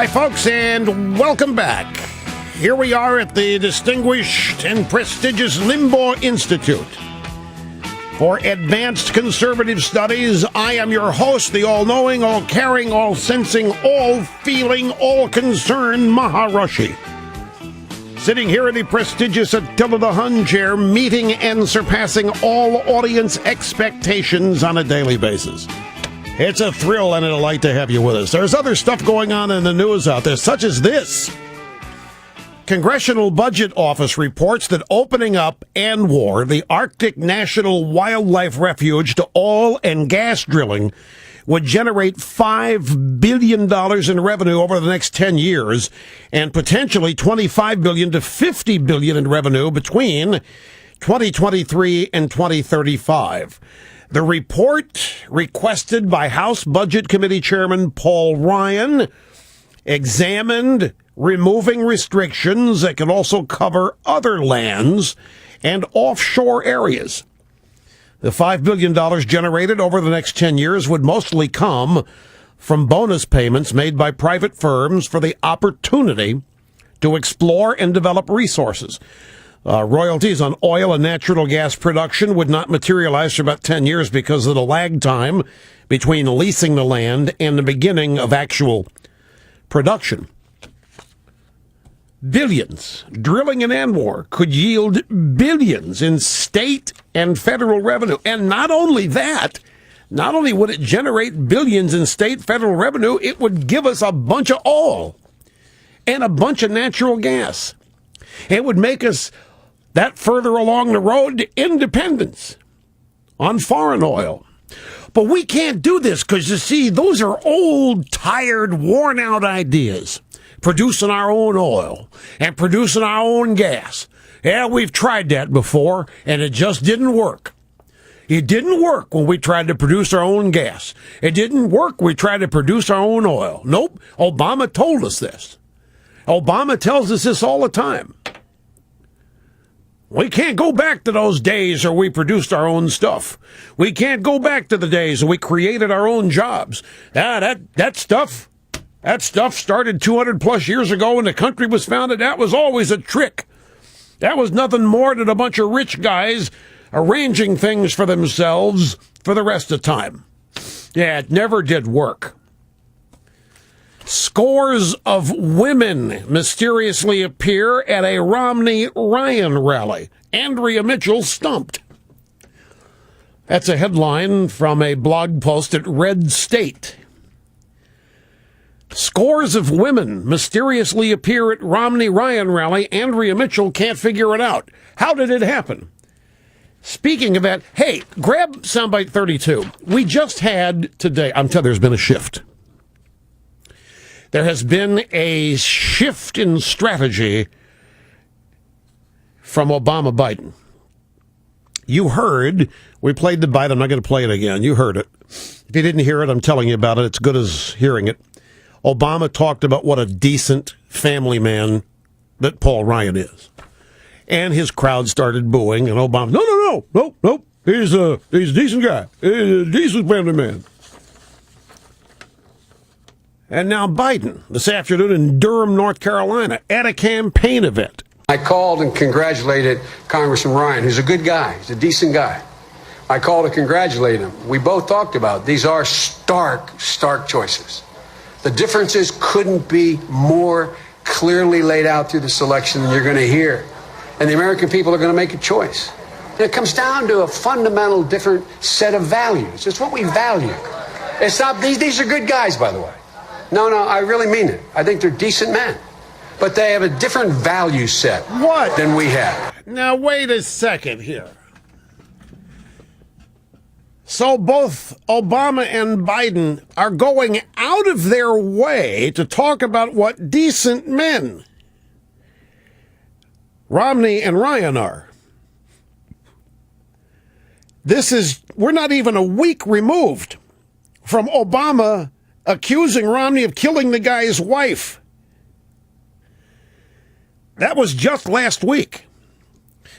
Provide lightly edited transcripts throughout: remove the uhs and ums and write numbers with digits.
Hi, folks, and welcome back. Here we are at the distinguished and prestigious Limbaugh Institute for Advanced Conservative Studies. I am your host, the all-knowing, all-caring, all-sensing, all-feeling, all-concerned Maharishi. Sitting here in the prestigious Attila the Hun chair, meeting and surpassing all audience expectations on a daily basis. It's a thrill and a delight to have you with us. There's other stuff going on in the news out there, such as this. Congressional Budget Office reports that opening up ANWR, the Arctic National Wildlife Refuge, to oil and gas drilling would generate $5 billion in revenue over the next 10 years and potentially $25 billion to $50 billion in revenue between 2023 and 2035. The report, requested by House Budget Committee Chairman Paul Ryan, examined removing restrictions that can also cover other lands and offshore areas. The $5 billion generated over the next 10 years would mostly come from bonus payments made by private firms for the opportunity to explore and develop resources. Royalties on oil and natural gas production would not materialize for about 10 years because of the lag time between leasing the land and the beginning of actual production. Billions. Drilling in ANWR could yield billions in state and federal revenue. And not only that, not only would it generate billions in state federal revenue, it would give us a bunch of oil and a bunch of natural gas. It would make us that further along the road to independence on foreign oil. But we can't do this because, you see, those are old, tired, worn-out ideas. Producing our own oil and producing our own gas. Yeah, we've tried that before, and it just didn't work. It didn't work when we tried to produce our own gas. It didn't work when we tried to produce our own oil. Nope, Obama told us this. Obama tells us this all the time. We can't go back to those days where we produced our own stuff. We can't go back to the days where we created our own jobs. That stuff started 200 plus years ago when the country was founded. That was always a trick. That was nothing more than a bunch of rich guys arranging things for themselves for the rest of the time. Yeah, it never did work. Scores of women mysteriously appear at a Romney-Ryan rally. Andrea Mitchell stumped. That's a headline from a blog post at Red State. Scores of women mysteriously appear at Romney-Ryan rally. Andrea Mitchell can't figure it out. How did it happen? Speaking of that, hey, grab soundbite 32. We just had today, I'm telling you, there's been a shift. There has been a shift in strategy from Obama-Biden. You heard, we played the bite, I'm not going to play it again. You heard it. If you didn't hear it, I'm telling you about it. It's good as hearing it. Obama talked about what a decent family man that Paul Ryan is. And his crowd started booing, and Obama, no. He's a decent guy. He's a decent family man. And now Biden, this afternoon in Durham, North Carolina, at a campaign event. I called and congratulated Congressman Ryan, who's a good guy. He's a decent guy. I called to congratulate him. We both talked about these are stark choices. The differences couldn't be more clearly laid out through this election than you're going to hear. And the American people are going to make a choice. And it comes down to a fundamental different set of values. It's what we value. It's not, these are good guys, by the way. No, I really mean it. I think they're decent men. But they have a different value set than we have. Now, wait a second here. So both Obama and Biden are going out of their way to talk about what decent men Romney and Ryan are. We're not even a week removed from Obama accusing Romney of killing the guy's wife. That was just last week.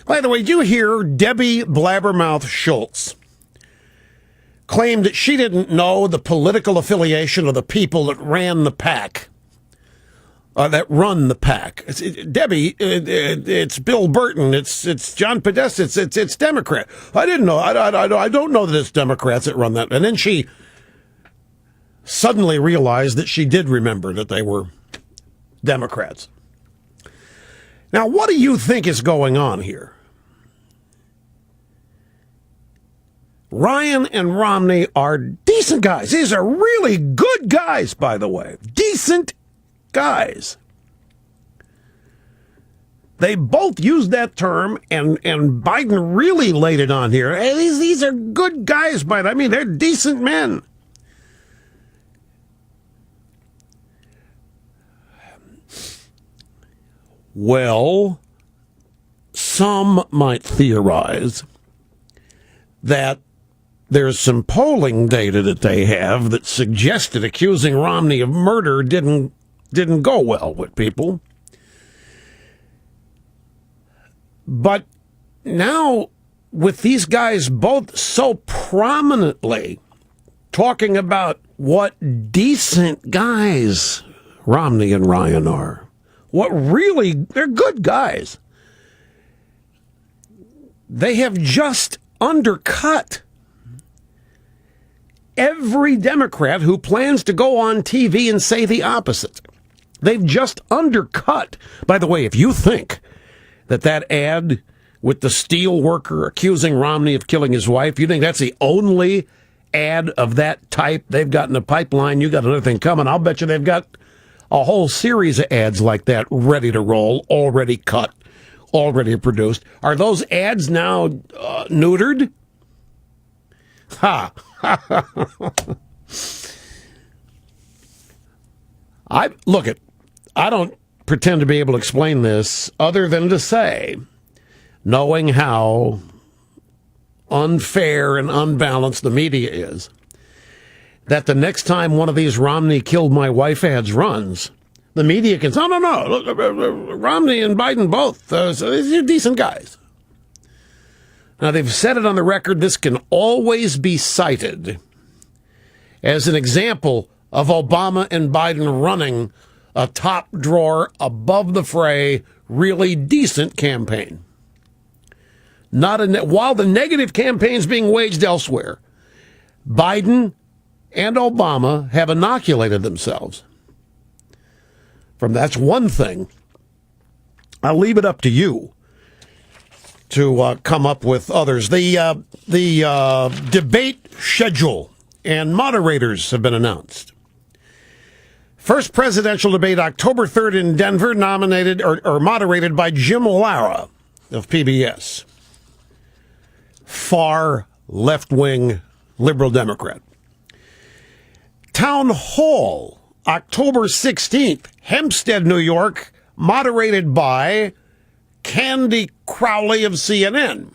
By the way, did you hear Debbie Blabbermouth Schultz claimed that she didn't know the political affiliation of the people that ran the PAC? that run the pack. Debbie, it's Bill Burton, it's John Podesta, it's Democrat. I didn't know. I don't know that it's Democrats that run that. And then she suddenly realized that she did remember that they were Democrats. Now, what do you think is going on here? Ryan and Romney are decent guys. These are really good guys, by the way. Decent guys. They both used that term, and Biden really laid it on here. Hey, these are good guys, Biden. I mean, they're decent men. Well, some might theorize that there's some polling data that they have that suggested accusing Romney of murder didn't go well with people. But now, with these guys both so prominently talking about what decent guys Romney and Ryan are, they're good guys. They have just undercut every Democrat who plans to go on TV and say the opposite. They've just undercut. By the way, if you think that ad with the steel worker accusing Romney of killing his wife, you think that's the only ad of that type they've got in the pipeline, you got another thing coming. I'll bet you they've got a whole series of ads like that ready to roll, already cut, already produced. Are those ads now neutered? Ha! I don't pretend to be able to explain this other than to say, knowing how unfair and unbalanced the media is, that the next time one of these Romney killed my wife ads runs, the media can say, no, Romney and Biden both, they're decent guys. Now, they've said it on the record, this can always be cited as an example of Obama and Biden running a top drawer, above the fray, really decent campaign. While the negative campaign's being waged elsewhere, Biden and Obama have inoculated themselves. That's one thing. I'll leave it up to you to come up with others. The debate schedule and moderators have been announced. First presidential debate, October 3rd in Denver, nominated or moderated by Jim Lara of PBS. Far left-wing liberal Democrat. Town Hall, October 16th, Hempstead, New York, moderated by Candy Crowley of CNN.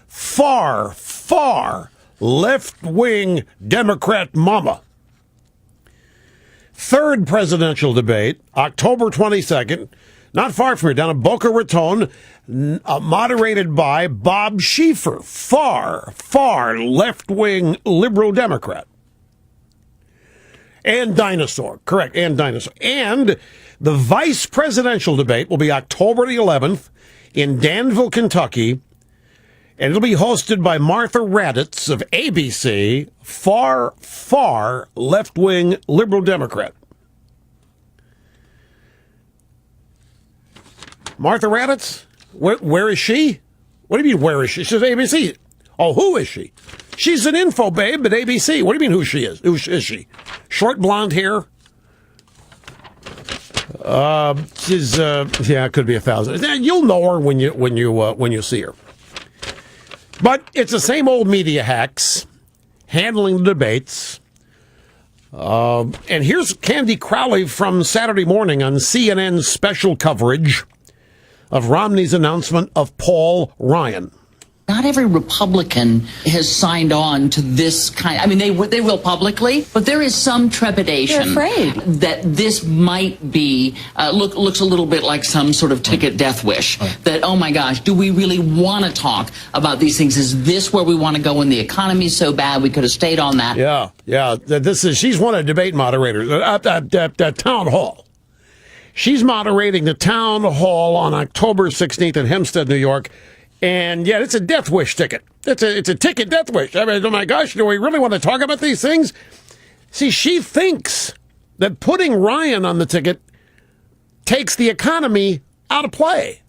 Far left-wing Democrat mama. Third presidential debate, October 22nd, not far from here, down at Boca Raton, moderated by Bob Schieffer, far left-wing liberal Democrat. And Dinosaur, correct, and Dinosaur. And the vice presidential debate will be October the 11th in Danville, Kentucky, and it'll be hosted by Martha Raddatz of ABC, far left-wing liberal Democrat. Martha Raddatz? Where is she? What do you mean, where is she? She's ABC. Oh, who is she? She's an info babe at ABC. What do you mean who she is? Who is she? Short blonde hair? She's it could be 1,000. You'll know her when you see her. But it's the same old media hacks handling the debates. And here's Candy Crowley from Saturday morning on CNN's special coverage of Romney's announcement of Paul Ryan. Not every Republican has signed on to this kind. I mean, they will publicly, but there is some trepidation. They're afraid that this might be looks a little bit like some sort of ticket death wish. That, oh my gosh, do we really want to talk about these things? Is this where we want to go when the economy's so bad? We could have stayed on that. Yeah. She's one of the debate moderators at Town Hall. She's moderating the Town Hall on October 16th in Hempstead, New York. And yeah, it's a death wish ticket. It's a ticket death wish. I mean, oh my gosh, do we really want to talk about these things? See, she thinks that putting Ryan on the ticket takes the economy out of play.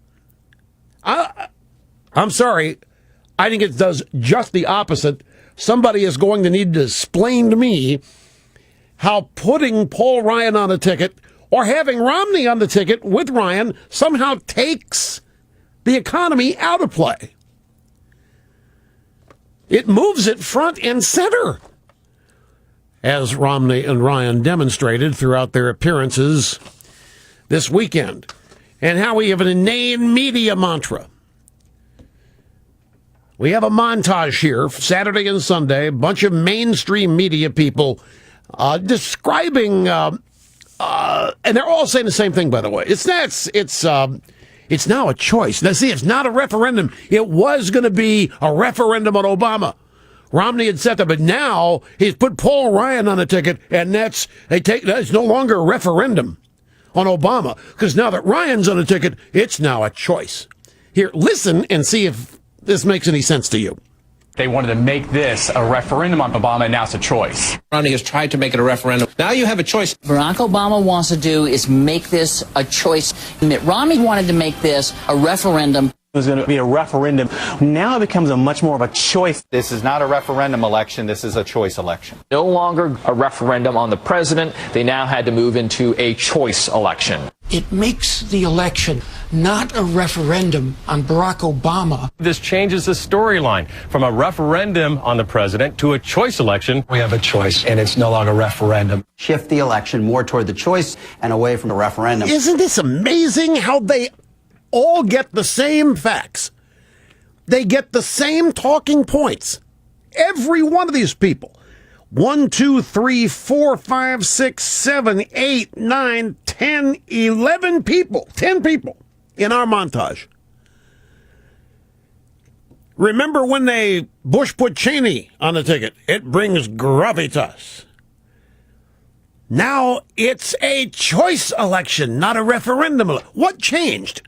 I'm sorry. I think it does just the opposite. Somebody is going to need to explain to me how putting Paul Ryan on a ticket or having Romney on the ticket with Ryan somehow takes the economy out of play. It moves it front and center, as Romney and Ryan demonstrated throughout their appearances this weekend. And how we have an inane media mantra. We have a montage here, Saturday and Sunday, a bunch of mainstream media people describing, and they're all saying the same thing, by the way. It's now a choice. Now, see, it's not a referendum. It was going to be a referendum on Obama. Romney had said that, but now he's put Paul Ryan on the ticket, and that's no longer a referendum on Obama, because now that Ryan's on the ticket, it's now a choice. Here, listen and see if this makes any sense to you. They wanted to make this a referendum on Obama, and now it's a choice. Romney has tried to make it a referendum. Now you have a choice. Barack Obama wants to do is make this a choice. Mitt Romney wanted to make this a referendum. It was going to be a referendum. Now it becomes a much more of a choice. This is not a referendum election. This is a choice election. No longer a referendum on the president. They now had to move into a choice election. It makes the election not a referendum on Barack Obama. This changes the storyline from a referendum on the president to a choice election. We have a choice, and it's no longer a referendum. Shift the election more toward the choice and away from the referendum. Isn't this amazing how they all get the same facts? They get the same talking points. Every one of these people. 1, 2, 3, 4, 5, 6, 7, 8, 9, 10, 11 people. 10 people in our montage. Remember when Bush put Cheney on the ticket? It brings gravitas. Now it's a choice election, not a referendum. What changed?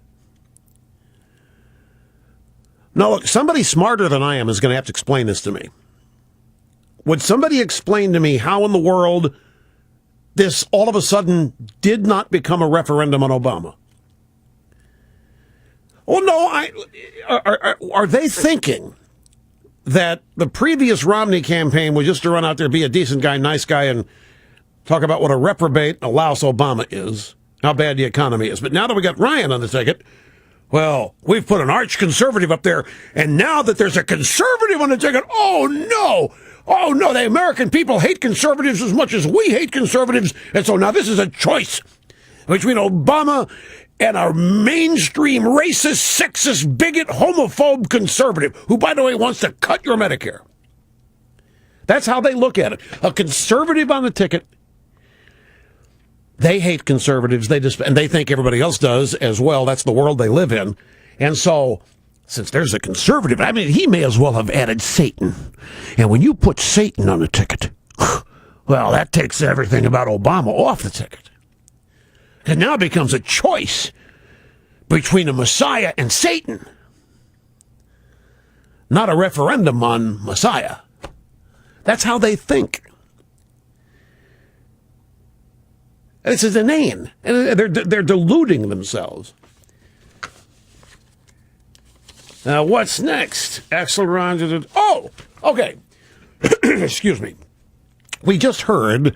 Now, look, somebody smarter than I am is going to have to explain this to me. Would somebody explain to me how in the world this all of a sudden did not become a referendum on Obama? Oh, no, are they thinking that the previous Romney campaign was just to run out there, be a decent guy, nice guy, and talk about what a reprobate, a louse Obama is, how bad the economy is? But now that we got Ryan on the ticket, well, we've put an arch conservative up there, and now that there's a conservative on the ticket, oh no, the American people hate conservatives as much as we hate conservatives, and so now this is a choice between Obama and a mainstream racist, sexist, bigot, homophobe conservative, who, by the way, wants to cut your Medicare. That's how they look at it. A conservative on the ticket. They hate conservatives, and they think everybody else does as well. That's the world they live in. And so, since there's a conservative, I mean, he may as well have added Satan. And when you put Satan on the ticket, well, that takes everything about Obama off the ticket. And now it becomes a choice between a Messiah and Satan. Not a referendum on Messiah. That's how they think. This is inane. And they're deluding themselves. Now, what's next? Axelrod. Oh, okay. Excuse me. We just heard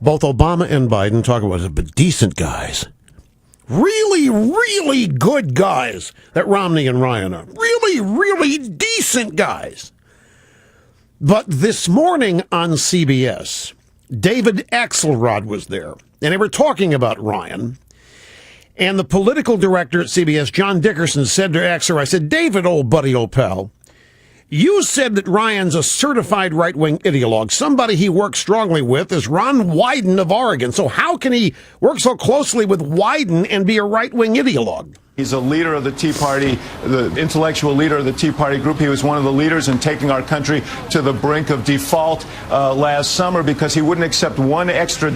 both Obama and Biden talk about it, but decent guys. Really, really good guys that Romney and Ryan are. Really, really decent guys. But this morning on CBS, David Axelrod was there, and they were talking about Ryan. And the political director at CBS, John Dickerson, said to Axelrod, I said, David, old buddy, old pal, You said that Ryan's a certified right-wing ideologue. Somebody he works strongly with is Ron Wyden of Oregon. So how can he work so closely with Wyden and be a right-wing ideologue? He's a leader of the Tea Party, the intellectual leader of the Tea Party group. He was one of the leaders in taking our country to the brink of default last summer because he wouldn't accept $1 extra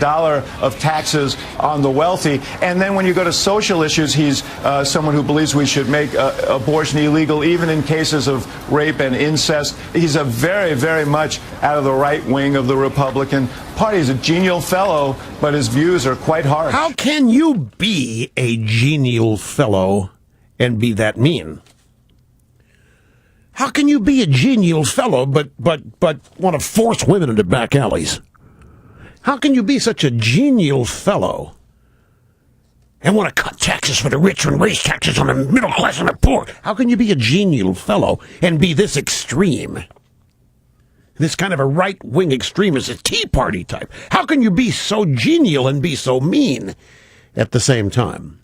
of taxes on the wealthy. And then when you go to social issues, he's someone who believes we should make abortion illegal, even in cases of rape and incest. He's a very, very much out of the right wing of the Republican Party. He's a genial fellow, but his views are quite harsh. How can you be a genial fellow and be that mean? How can you be a genial fellow but want to force women into back alleys? How can you be such a genial fellow and want to cut taxes for the rich and raise taxes on the middle class and the poor? How can you be a genial fellow and be this extreme? This kind of a right-wing extremist, a Tea Party type. How can you be so genial and be so mean at the same time?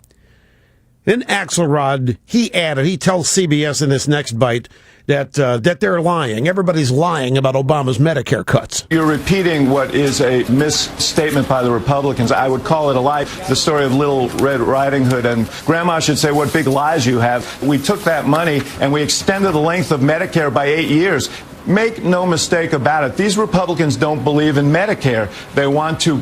Then Axelrod, he tells CBS in this next bite that they're lying. Everybody's lying about Obama's Medicare cuts. You're repeating what is a misstatement by the Republicans. I would call it a lie. The story of Little Red Riding Hood, and Grandma should say what big lies you have. We took that money and we extended the length of Medicare by 8 years. Make no mistake about it. These Republicans don't believe in Medicare. They want to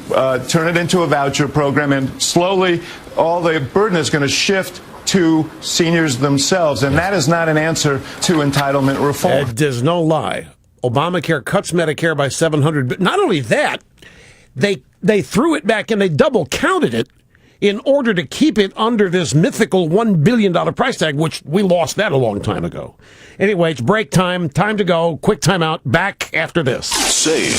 turn it into a voucher program, and slowly all the burden is going to shift to seniors themselves, and that is not an answer to entitlement reform. There's no lie. Obamacare cuts Medicare by $700 billion. Not only that, they threw it back and they double counted it in order to keep it under this mythical $1 billion price tag, which we lost that a long time ago. Anyway, it's break time. Time to go. Quick time out. Back after this. Say